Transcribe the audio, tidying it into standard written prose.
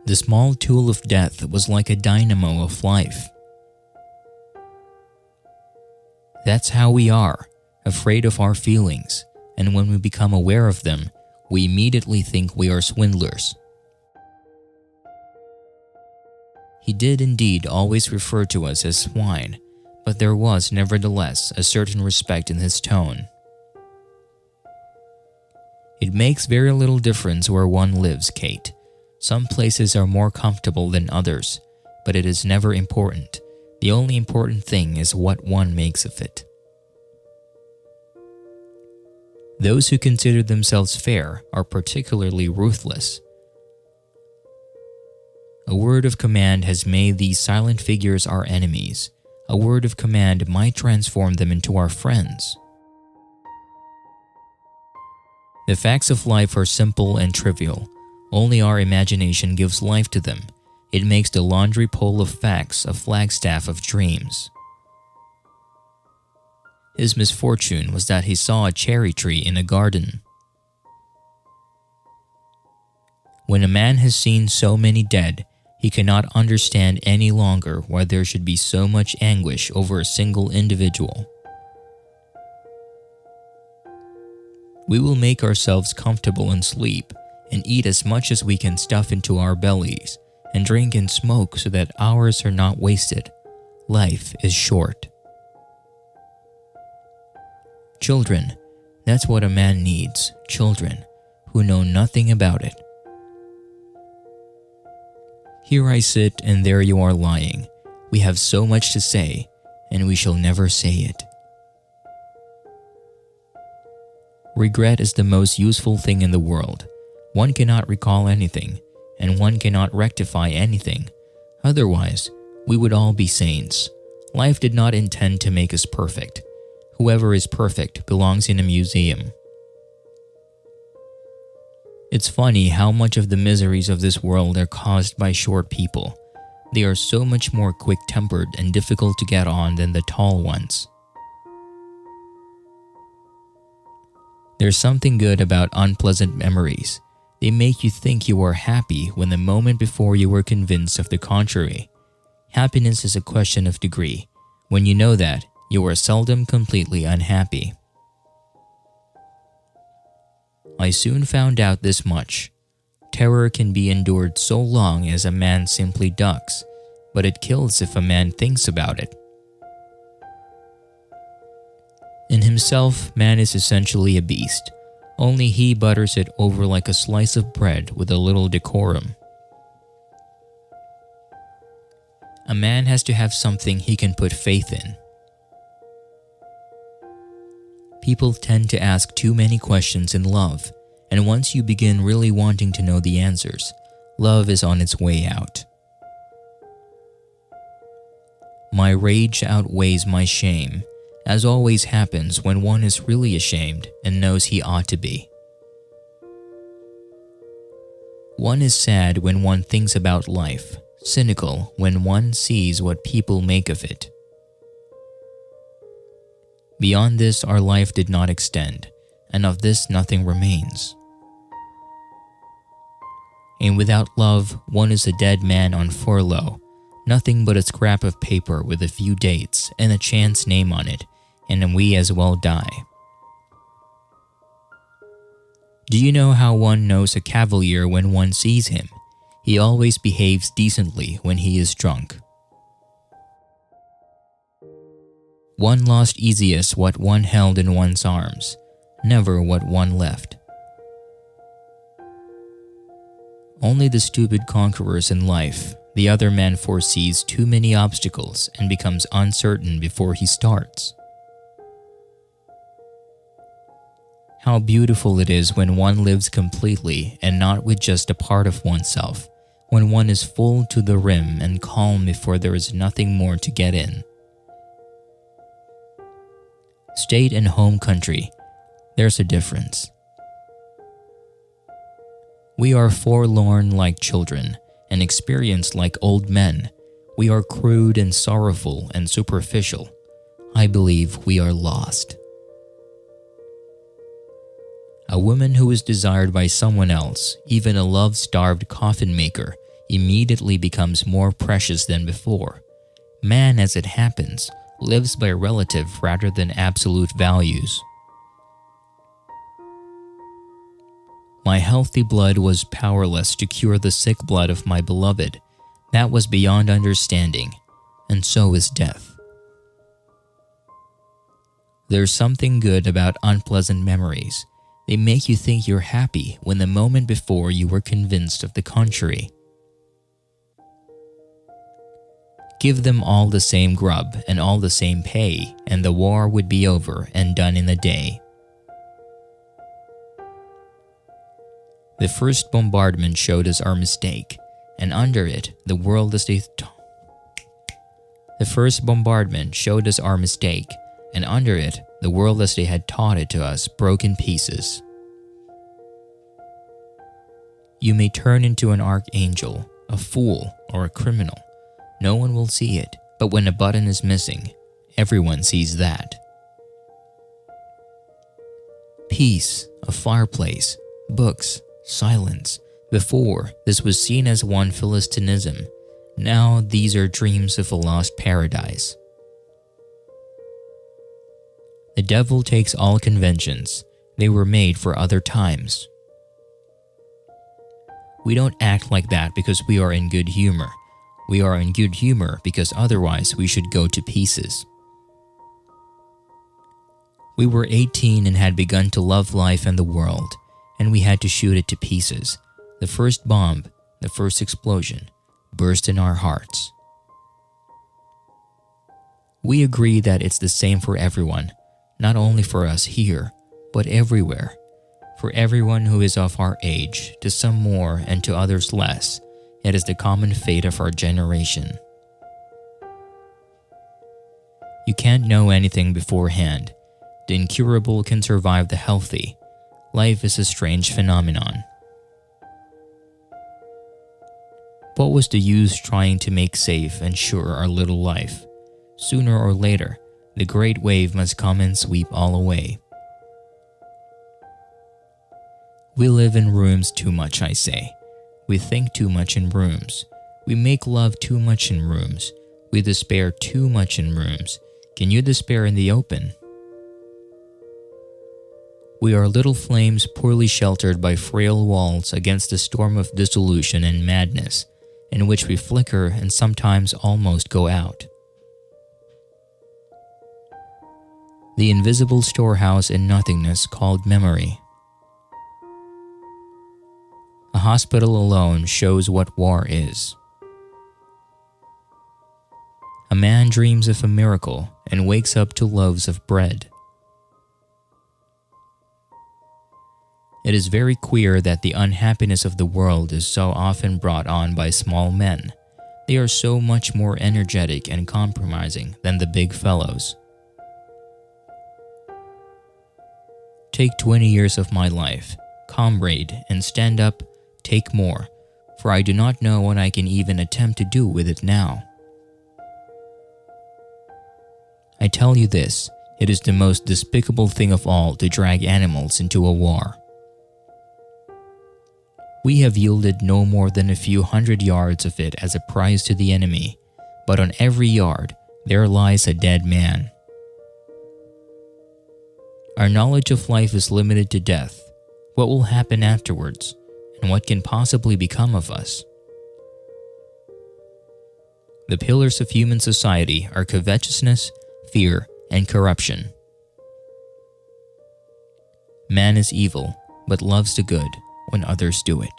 The small tool of death was like a dynamo of life. That's how we are, afraid of our feelings, and when we become aware of them, we immediately think we are swindlers. He did indeed always refer to us as swine, but there was nevertheless a certain respect in his tone. It makes very little difference where one lives, Kate. Some places are more comfortable than others, but it is never important. The only important thing is what one makes of it. Those who consider themselves fair are particularly ruthless. A word of command has made these silent figures our enemies. A word of command might transform them into our friends. The facts of life are simple and trivial. Only our imagination gives life to them. It makes the laundry pole of facts a flagstaff of dreams. His misfortune was that he saw a cherry tree in a garden. When a man has seen so many dead, he cannot understand any longer why there should be so much anguish over a single individual. We will make ourselves comfortable and sleep, and eat as much as we can stuff into our bellies, and drink and smoke so that hours are not wasted. Life is short. Children, that's what a man needs, children who know nothing about it. Here I sit and there you are lying. We have so much to say, and we shall never say it. Regret is the most useful thing in the world. One cannot recall anything, and one cannot rectify anything. Otherwise, we would all be saints. Life did not intend to make us perfect. Whoever is perfect belongs in a museum. It's funny how much of the miseries of this world are caused by short people. They are so much more quick-tempered and difficult to get on than the tall ones. There's something good about unpleasant memories. They make you think you are happy when the moment before you were convinced of the contrary. Happiness is a question of degree. When you know that, you are seldom completely unhappy. I soon found out this much. Terror can be endured so long as a man simply ducks, but it kills if a man thinks about it. In himself, man is essentially a beast. Only he butters it over like a slice of bread with a little decorum. A man has to have something he can put faith in. People tend to ask too many questions in love, and once you begin really wanting to know the answers, love is on its way out. My rage outweighs my shame, as always happens when one is really ashamed and knows he ought to be. One is sad when one thinks about life, cynical when one sees what people make of it. Beyond this, our life did not extend, and of this nothing remains. And without love, one is a dead man on furlough, nothing but a scrap of paper with a few dates and a chance name on it, and we as well die. Do you know how one knows a cavalier when one sees him? He always behaves decently when he is drunk. One lost easiest what one held in one's arms, never what one left. Only the stupid conquerors in life. The other man foresees too many obstacles and becomes uncertain before he starts. How beautiful it is when one lives completely and not with just a part of oneself, when one is full to the rim and calm before there is nothing more to get in. State and home country, there's a difference. We are forlorn like children and experienced like old men. We are crude and sorrowful and superficial. I believe we are lost. A woman who is desired by someone else, even a love-starved coffin maker, immediately becomes more precious than before. Man, as it happens, lives by relative rather than absolute values. My healthy blood was powerless to cure the sick blood of my beloved. That was beyond understanding, and so is death. There's something good about unpleasant memories. They make you think you're happy when the moment before you were convinced of the contrary. Give them all the same grub and all the same pay, and the war would be over and done in a day. The first bombardment showed us our mistake, and under it, the world as they The first bombardment showed us our mistake, and under it, the world as they had taught it to us broke in pieces. You may turn into an archangel, a fool, or a criminal. No one will see it, but when a button is missing, everyone sees that. Peace, a fireplace, books, silence. Before, this was seen as one Philistinism. Now these are dreams of a lost paradise. The devil takes all conventions. They were made for other times. We don't act like that because we are in good humor. We are in good humor because otherwise we should go to pieces. We were 18 and had begun to love life and the world, and we had to shoot it to pieces. The first bomb, the first explosion, burst in our hearts. We agree that it's the same for everyone, not only for us here, but everywhere. For everyone who is of our age, to some more and to others less, it is the common fate of our generation. You can't know anything beforehand. The incurable can survive the healthy. Life is a strange phenomenon. What was the use trying to make safe and sure our little life? Sooner or later, the great wave must come and sweep all away. We live in rooms too much, I say. We think too much in rooms. We make love too much in rooms. We despair too much in rooms. Can you despair in the open? We are little flames poorly sheltered by frail walls against the storm of dissolution and madness, in which we flicker and sometimes almost go out. The invisible storehouse in nothingness called memory. A hospital alone shows what war is. A man dreams of a miracle and wakes up to loaves of bread. It is very queer that the unhappiness of the world is so often brought on by small men. They are so much more energetic and compromising than the big fellows. Take 20 years of my life, comrade, and stand up. Take more, for I do not know what I can even attempt to do with it now. I tell you this, it is the most despicable thing of all to drag animals into a war. We have yielded no more than a few hundred yards of it as a prize to the enemy, but on every yard there lies a dead man. Our knowledge of life is limited to death. What will happen afterwards? And what can possibly become of us? The pillars of human society are covetousness, fear, and corruption. Man is evil, but loves the good when others do it.